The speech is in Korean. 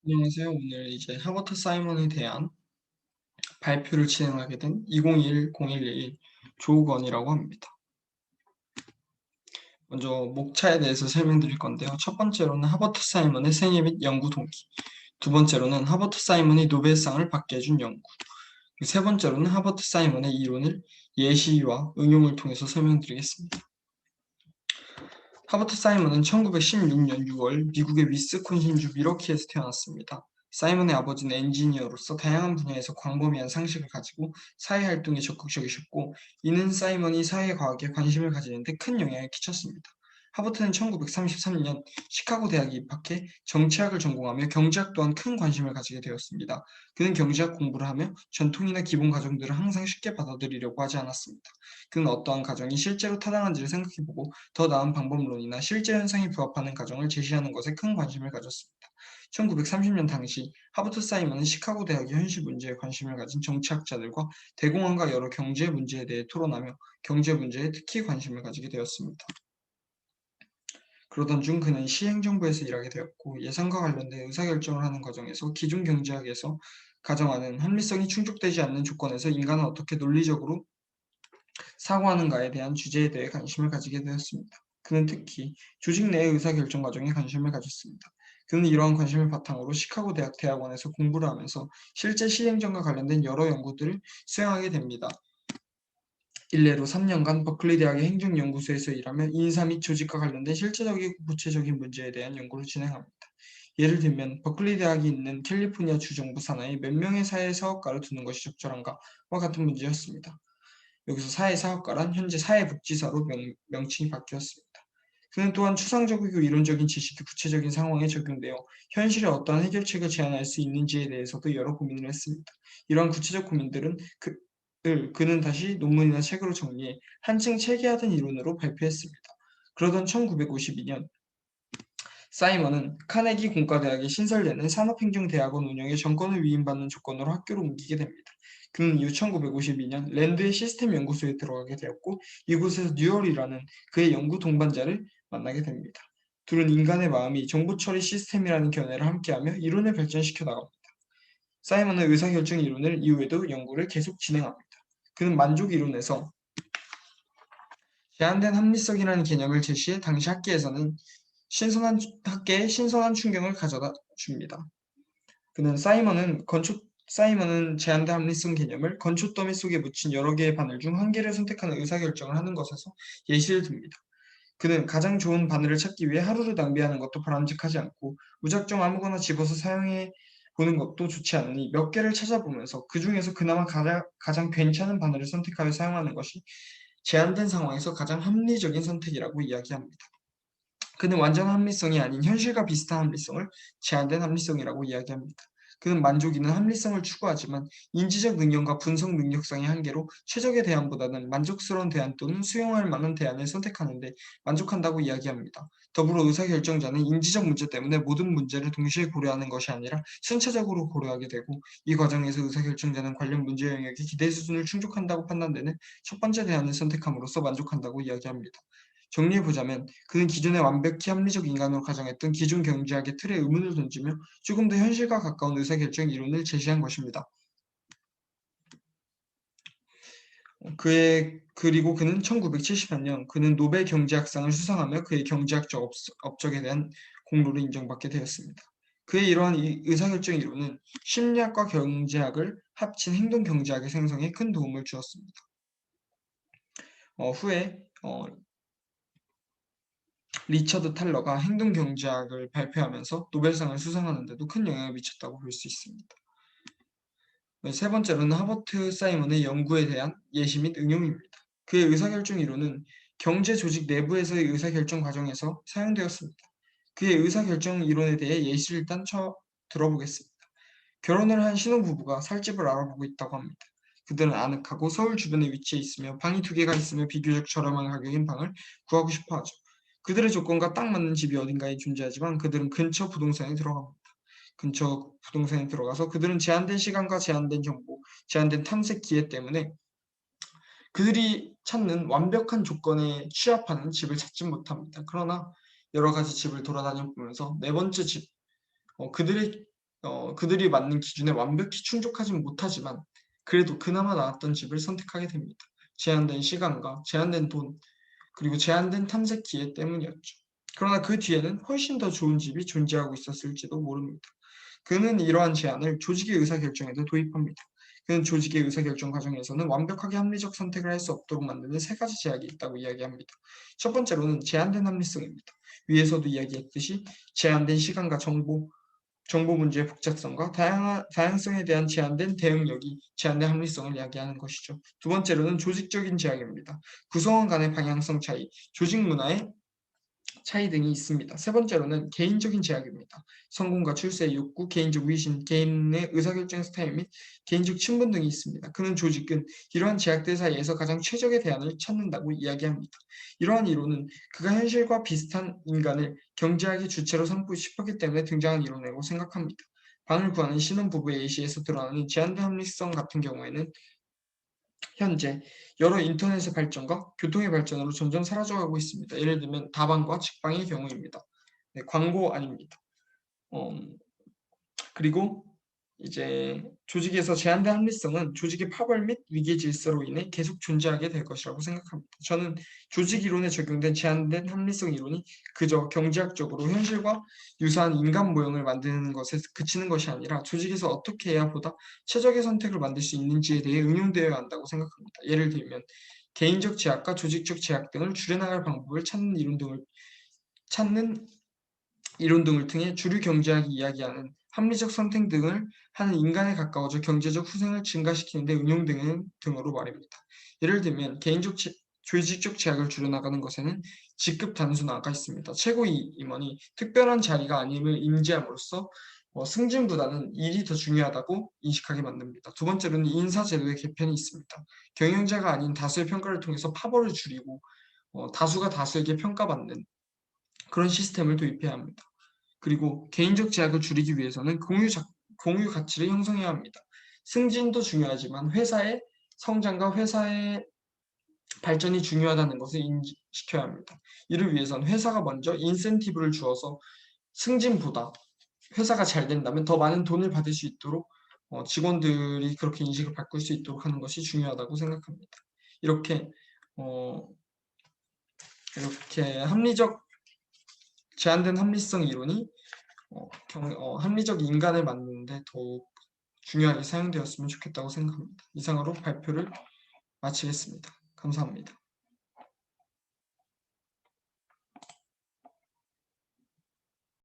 안녕하세요. 오늘 이제 하버트 사이먼에 대한 발표를 진행하게 된 2021-0111 조우건이라고 합니다. 먼저 목차에 대해서 설명드릴 건데요. 첫 번째로는 하버트 사이먼의 생애 및 연구 동기, 두 번째로는 하버트 사이먼이 노벨상을 받게 해준 연구, 세 번째로는 하버트 사이먼의 이론을 예시와 응용을 통해서 설명드리겠습니다. 하버트 사이먼은 1916년 6월 미국의 위스콘신주 미러키에서 태어났습니다. 사이먼의 아버지는 엔지니어로서 다양한 분야에서 광범위한 상식을 가지고 사회활동에 적극적이셨고, 이는 사이먼이 사회과학에 관심을 가지는데 큰 영향을 끼쳤습니다. 하버트는 1933년 시카고 대학에 입학해 정치학을 전공하며 경제학 또한 큰 관심을 가지게 되었습니다. 그는 경제학 공부를 하며 전통이나 기본 가정들을 항상 쉽게 받아들이려고 하지 않았습니다. 그는 어떠한 가정이 실제로 타당한지를 생각해보고 더 나은 방법론이나 실제 현상에 부합하는 가정을 제시하는 것에 큰 관심을 가졌습니다. 1930년 당시 하버트 사이먼은 시카고 대학의 현실 문제에 관심을 가진 정치학자들과 대공황과 여러 경제 문제에 대해 토론하며 경제 문제에 특히 관심을 가지게 되었습니다. 그러던 중 그는 시행정부에서 일하게 되었고, 예산과 관련된 의사결정을 하는 과정에서 기존 경제학에서 가정하는 합리성이 충족되지 않는 조건에서 인간은 어떻게 논리적으로 사고하는가에 대한 주제에 대해 관심을 가지게 되었습니다. 그는 특히 조직 내의 의사결정 과정에 관심을 가졌습니다. 그는 이러한 관심을 바탕으로 시카고 대학 대학원에서 공부를 하면서 실제 시행정과 관련된 여러 연구들을 수행하게 됩니다. 일례로 3년간 버클리 대학의 행정연구소에서 일하며 인사 및 조직과 관련된 실제적이고 구체적인 문제에 대한 연구를 진행합니다. 예를 들면 버클리 대학이 있는 캘리포니아 주정부 산하에 몇 명의 사회사업가를 두는 것이 적절한가와 같은 문제였습니다. 여기서 사회사업가란 현재 사회복지사로 명칭이 바뀌었습니다. 그는 또한 추상적이고 이론적인 지식이 구체적인 상황에 적용되어 현실에 어떠한 해결책을 제안할 수 있는지에 대해서도 여러 고민을 했습니다. 이러한 구체적 고민들은 그는 다시 논문이나 책으로 정리해 한층 체계화된 이론으로 발표했습니다. 그러던 1952년 사이먼은 카네기 공과대학에 신설되는 산업행정대학원 운영에 정권을 위임받는 조건으로 학교로 옮기게 됩니다. 그는 이후 1952년 랜드의 시스템 연구소에 들어가게 되었고, 이곳에서 뉴얼이라는 그의 연구 동반자를 만나게 됩니다. 둘은 인간의 마음이 정보 처리 시스템이라는 견해를 함께하며 이론을 발전시켜 나갑니다. 사이먼은 의사결정 이론을 이후에도 연구를 계속 진행합니다. 그는 만족 이론에서 제한된 합리성이라는 개념을 제시해 당시 학계에서는 학계에 신선한 충격을 가져다 줍니다. 사이먼은 제한된 합리성 개념을 건초 더미 속에 묻힌 여러 개의 바늘 중 한 개를 선택하는 의사결정을 하는 것에서 예시를 듭니다. 그는 가장 좋은 바늘을 찾기 위해 하루를 낭비하는 것도 바람직하지 않고, 무작정 아무거나 집어서 사용해 보는 것도 좋지 않으니 몇 개를 찾아보면서 그 중에서 그나마 가장 괜찮은 바늘을 선택하여 사용하는 것이 제한된 상황에서 가장 합리적인 선택이라고 이야기합니다. 그는 완전 합리성이 아닌 현실과 비슷한 합리성을 제한된 합리성이라고 이야기합니다. 그는 만족 있는 합리성을 추구하지만 인지적 능력과 분석 능력상의 한계로 최적의 대안보다는 만족스러운 대안 또는 수용할 만한 대안을 선택하는데 만족한다고 이야기합니다. 더불어 의사결정자는 인지적 문제 때문에 모든 문제를 동시에 고려하는 것이 아니라 순차적으로 고려하게 되고, 이 과정에서 의사결정자는 관련 문제 영역의 기대 수준을 충족한다고 판단되는 첫 번째 대안을 선택함으로써 만족한다고 이야기합니다. 정리해보자면 그는 기존의 완벽히 합리적 인간으로 가정했던 기존 경제학의 틀에 의문을 던지며 조금 더 현실과 가까운 의사결정 이론을 제시한 것입니다. 그리고 그는 1978년 그는 노벨 경제학상을 수상하며 그의 경제학적 업적에 대한 공로를 인정받게 되었습니다. 그의 이러한 의사결정 이론은 심리학과 경제학을 합친 행동경제학의 생성에 큰 도움을 주었습니다. 후에 리처드 탈러가 행동경제학을 발표하면서 노벨상을 수상하는 데도 큰 영향을 미쳤다고 볼 수 있습니다. 세 번째로는 하버트 사이먼의 연구에 대한 예시 및 응용입니다. 그의 의사결정 이론은 경제 조직 내부에서의 의사결정 과정에서 사용되었습니다. 그의 의사결정 이론에 대해 예시를 일단 들어보겠습니다. 결혼을 한 신혼부부가 살 집을 알아보고 있다고 합니다. 그들은 아늑하고 서울 주변에 위치해 있으며 방이 2개가 있으며 비교적 저렴한 가격인 방을 구하고 싶어 하죠. 그들의 조건과 딱 맞는 집이 어딘가에 존재하지만 그들은 근처 부동산에 들어가서 그들은 제한된 시간과 제한된 정보, 제한된 탐색 기회 때문에 그들이 찾는 완벽한 조건에 취합하는 집을 찾지 못합니다. 그러나 여러 가지 집을 돌아다녀 보면서 네 번째 집, 그들의 그들이 맞는 기준에 완벽히 충족하지 못하지만 그래도 그나마 나았던 집을 선택하게 됩니다. 제한된 시간과 제한된 돈, 그리고 제한된 탐색 기회 때문이었죠. 그러나 그 뒤에는 훨씬 더 좋은 집이 존재하고 있었을지도 모릅니다. 그는 이러한 제안을 조직의 의사결정에도 도입합니다. 그는 조직의 의사결정 과정에서는 완벽하게 합리적 선택을 할 수 없도록 만드는 세 가지 제약이 있다고 이야기합니다. 첫 번째로는 제한된 합리성입니다. 위에서도 이야기했듯이 제한된 시간과 정보 문제의 복잡성과 다양성에 대한 제한된 대응력이 제한된 합리성을 이야기하는 것이죠. 두 번째로는 조직적인 제약입니다. 구성원 간의 방향성 차이, 조직 문화의 차이 등이 있습니다. 세 번째로는 개인적인 제약입니다. 성공과 출세의 욕구, 개인적 위신, 개인의 의사결정 스타일 및 개인적 친분 등이 있습니다. 그는 조직은 이러한 제약들 사이에서 가장 최적의 대안을 찾는다고 이야기합니다. 이러한 이론은 그가 현실과 비슷한 인간을 경제학의 주체로 삼고 싶었기 때문에 등장한 이론이라고 생각합니다. 방을 구하는 신혼부부의 예시에서 드러나는 제한된 합리성 같은 경우에는 현재 여러 인터넷의 발전과 교통의 발전으로 점점 사라져가고 있습니다. 예를 들면 다방과 직방의 경우입니다. 네, 광고 아닙니다. 그리고 이제 조직에서 제한된 합리성은 조직의 파벌 및 위계 질서로 인해 계속 존재하게 될 것이라고 생각합니다. 저는 조직 이론에 적용된 제한된 합리성 이론이 그저 경제학적으로 현실과 유사한 인간 모형을 만드는 것에 그치는 것이 아니라 조직에서 어떻게 해야 보다 최적의 선택을 만들 수 있는지에 대해 응용되어야 한다고 생각합니다. 예를 들면 개인적 제약과 조직적 제약 등을 줄여나갈 방법을 찾는 이론 등을 통해 주류 경제학이 이야기하는 합리적 선택 등을 하는 인간에 가까워져 경제적 후생을 증가시키는 데 응용되는 등으로 말입니다. 예를 들면 조직적 제약을 줄여나가는 것에는 직급 단순화가 있습니다. 최고 임원이 특별한 자리가 아님을 인지함으로써 승진보다는 일이 더 중요하다고 인식하게 만듭니다. 두 번째로는 인사제도의 개편이 있습니다. 경영자가 아닌 다수의 평가를 통해서 파벌을 줄이고 다수가 다수에게 평가받는 그런 시스템을 도입해야 합니다. 그리고 개인적 제약을 줄이기 위해서는 공유 가치를 형성해야 합니다. 승진도 중요하지만 회사의 성장과 회사의 발전이 중요하다는 것을 인지시켜야 합니다. 이를 위해서는 회사가 먼저 인센티브를 주어서 승진보다 회사가 잘 된다면 더 많은 돈을 받을 수 있도록 직원들이 그렇게 인식을 바꿀 수 있도록 하는 것이 중요하다고 생각합니다. 이렇게 어, 이렇게 제한된 합리성 이론이 합리적 인간을 만드는데 더욱 중요하게 사용되었으면 좋겠다고 생각합니다. 이상으로 발표를 마치겠습니다. 감사합니다.